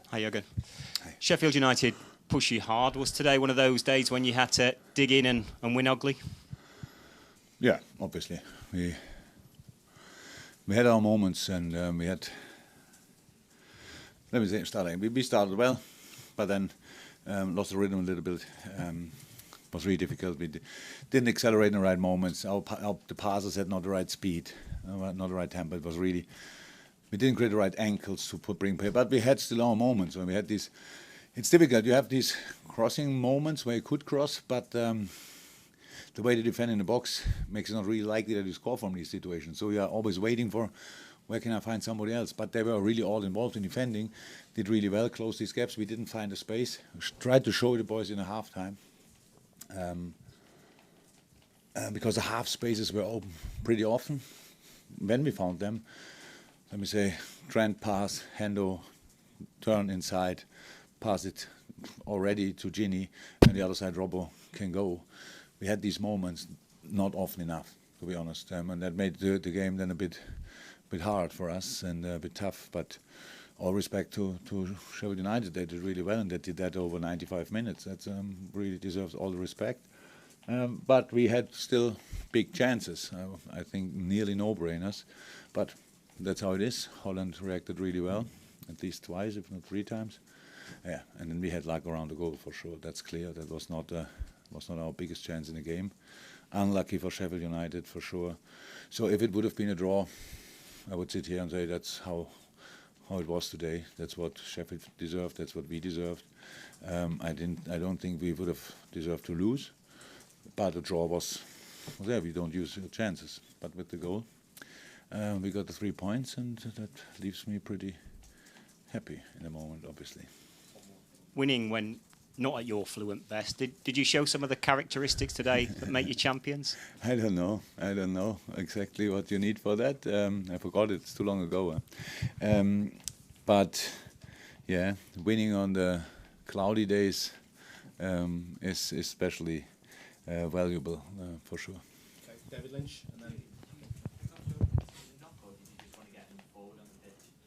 Hi, Jürgen. Hi. Sheffield United push you hard. Was today one of those days when you had to dig in and win ugly? Yeah, obviously. We had our moments, and we had. Let me say, we started well, but then lost the rhythm a little bit. Was really difficult. We didn't accelerate in the right moments. The passes had not the right speed, not the right tempo. It was really. We didn't create the right ankles to bring play, but we had still our moments when we had these. It's difficult. You have these crossing moments where you could cross, but the way they defend in the box makes it not really likely that you score from these situations. So you are always waiting for where can I find somebody else. But they were really all involved in defending, did really well, closed these gaps. We didn't find the space. Tried to show the boys in a half time. Because the half spaces were open pretty often. When we found them, let me say, Trent pass, Hendo, turn inside, pass it already to Ginny, and the other side Robbo can go. We had these moments, not often enough, to be honest, and that made the game then a bit hard for us and a bit tough. But all respect to Sheffield United, they did really well, and they did that over 95 minutes. That really deserves all the respect. But we had still big chances. I think nearly no-brainers, but that's how it is. Holland reacted really well, at least twice, if not 3 times. Yeah, and then we had luck around the goal for sure. That's clear. That was not our biggest chance in the game. Unlucky for Sheffield United for sure. So if it would have been a draw, I would sit here and say that's how it was today. That's what Sheffield deserved. That's what we deserved. I don't think we would have deserved to lose. But the draw was there. We don't use the chances. But with the goal, we got the 3 points, and that leaves me pretty happy in the moment, obviously. Winning when not at your fluent best. Did you show some of the characteristics today that make you champions? I don't know exactly what you need for that. I forgot it. It's too long ago. But yeah, winning on the cloudy days is especially valuable for sure. Okay, David Lynch, and then.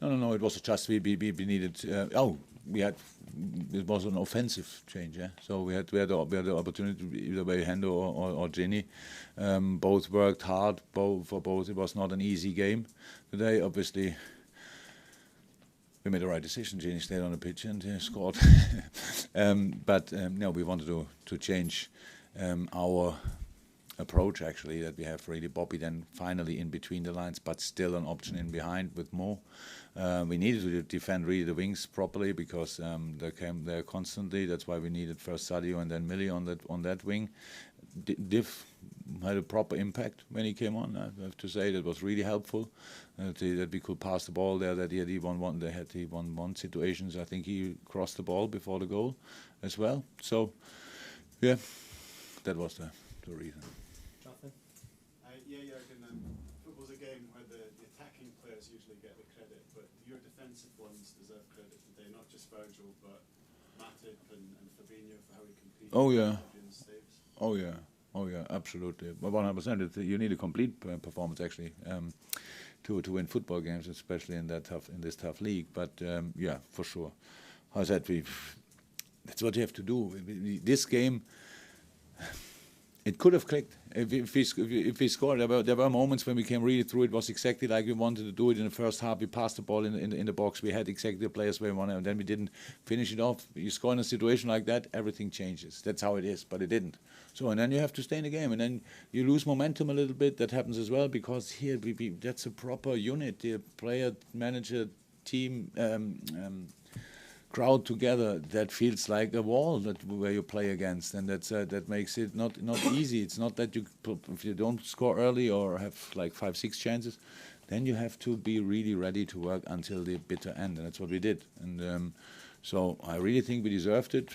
No. It was just we needed. It was an offensive change. Yeah. So we had the opportunity either way Hendo or Ginny. Both worked hard. For both, it was not an easy game today. Obviously, we made the right decision. Ginny stayed on the pitch and scored. But we wanted to change our approach, actually, that we have really Bobby then finally in between the lines, but still an option in behind with Mo. We needed to defend really the wings properly because they came there constantly. That's why we needed first Sadio and then Millie on that wing. Div had a proper impact when he came on. I have to say that was really helpful. That we could pass the ball there. That he had the 1-1. They had the 1-1 situations. I think he crossed the ball before the goal as well. So yeah, that was the reason. Jonathan? Football's a game where the attacking players usually get the credit, but your defensive ones deserve credit today, not just Virgil, but Matip and Fabinho for how he competed. Oh yeah. Saves. Oh yeah, absolutely. 100%. You need a complete performance actually to win football games, especially in this tough league. But yeah, for sure. As I said, that's what you have to do. This game, it could have clicked if we scored. There were moments when we came really through. It was exactly like we wanted to do it in the first half. We passed the ball in the box. We had exactly the players where we wanted, and then we didn't finish it off. You score in a situation like that, everything changes. That's how it is, but it didn't. So, and then you have to stay in the game, and then you lose momentum a little bit. That happens as well because here that's a proper unit. The player, manager, team. Crowd together, that feels like a wall where you play against, and that makes it not easy. It's not that if you don't score early or have like 5-6 chances, then you have to be really ready to work until the bitter end, and that's what we did. And so I really think we deserved it,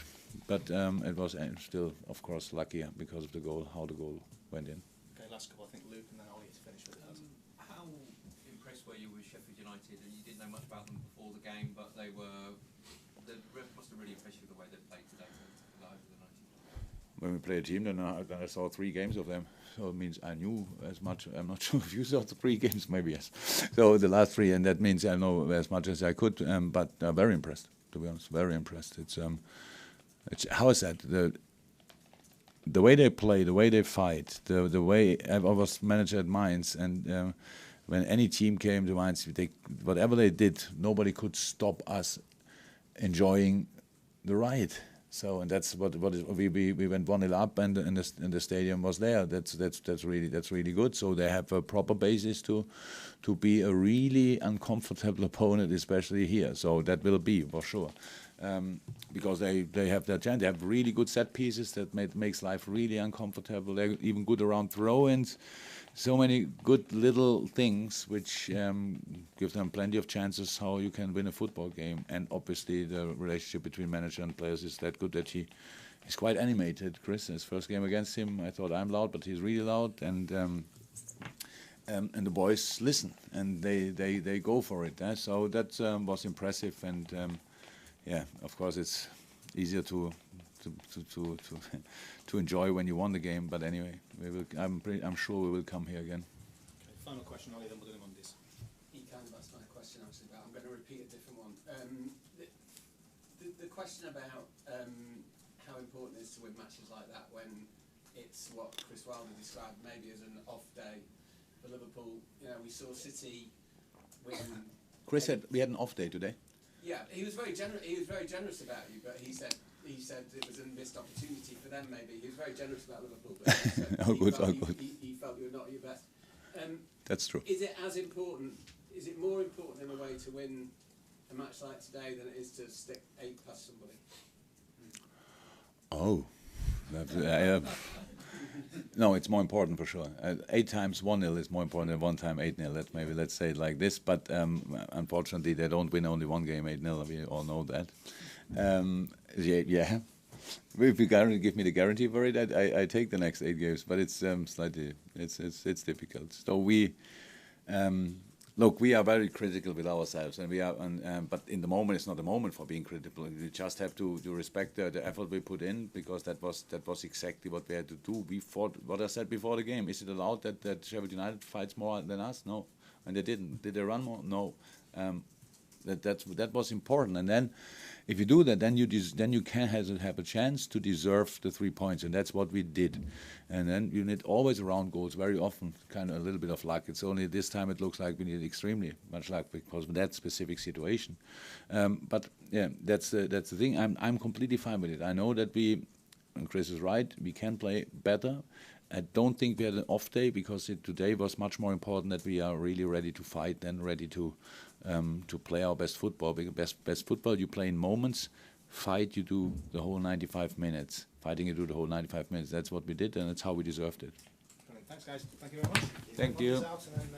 but it was still, of course, lucky because of how the goal went in. Okay, last couple, I think Luke, and then Ollie to finish with it. How impressed were you with Sheffield United? And you didn't know much about them before the game, but they must have really impressed you the way they played today over the 90. When we play a team, then I saw 3 games of them. So it means I knew as much. I'm not sure if you saw the 3 games, maybe yes. So the last 3, and that means I know as much as I could. But very impressed. to be honest. Very impressed. It's how is that the way they play, the way they fight, the way I was manager at Mainz, and when any team came to Mainz, whatever they did, nobody could stop us enjoying the ride. So, and that's what we went 1-0 up, and the stadium was there. That's really good. So they have a proper basis to be a really uncomfortable opponent, especially here. So that will be for sure, because they have their chance. They have really good set pieces that makes life really uncomfortable. They're even good around throw-ins. So many good little things which give them plenty of chances how you can win a football game. And obviously the relationship between manager and players is that good that he's quite animated. Chris, his first game against him, I thought I'm loud, but he's really loud. And the boys listen and they go for it. So that was impressive. And yeah, of course it's easier to enjoy when you won the game, but anyway, I'm sure we will come here again. Okay, final question, Ollie, then we'll do them on this. He kind of asked my question actually, but I'm going to repeat a different one. The question about how important it is to win matches like that when it's what Chris Wilder described maybe as an off day for Liverpool. You know, we saw City win. Chris said we had an off day today. Yeah, he was very generous. He was very generous about you, but he said it was a missed opportunity for them. Maybe he was very generous about Liverpool, but he said he felt you were not at your best. That's true. Is it as important? Is it more important in a way to win a match like today than it is to stick 8 past somebody? Oh, no, it's more important for sure. 8 times 1-0 is more important than 1 time 8-0. Let's say it like this. But unfortunately, they don't win only one game 8-0. We all know that. Yeah. If you give me the guarantee for it, I take the next 8 games. But it's slightly it's difficult. So we look. We are very critical with ourselves, and we are. But in the moment, it's not a moment for being critical. We just have to respect the effort we put in, because that was exactly what we had to do. We fought. What I said before the game. Is it allowed that Sheffield United fights more than us? No, and they didn't. Did they run more? No. That was important, and then if you do that, then you can have a chance to deserve the 3 points, and that's what we did. And then you need always around goals. Very often, kind of a little bit of luck. It's only this time it looks like we need extremely much luck because of that specific situation. But yeah, that's the thing. I'm completely fine with it. I know that and Chris is right. We can play better. I don't think we had an off day, because today was much more important that we are really ready to fight and ready to play our best football. Because best football you play in moments. Fight you do the whole 95 minutes. Fighting you do the whole 95 minutes. That's what we did, and that's how we deserved it. Brilliant. Thanks, guys. Thank you very much. Thank you. Out and then,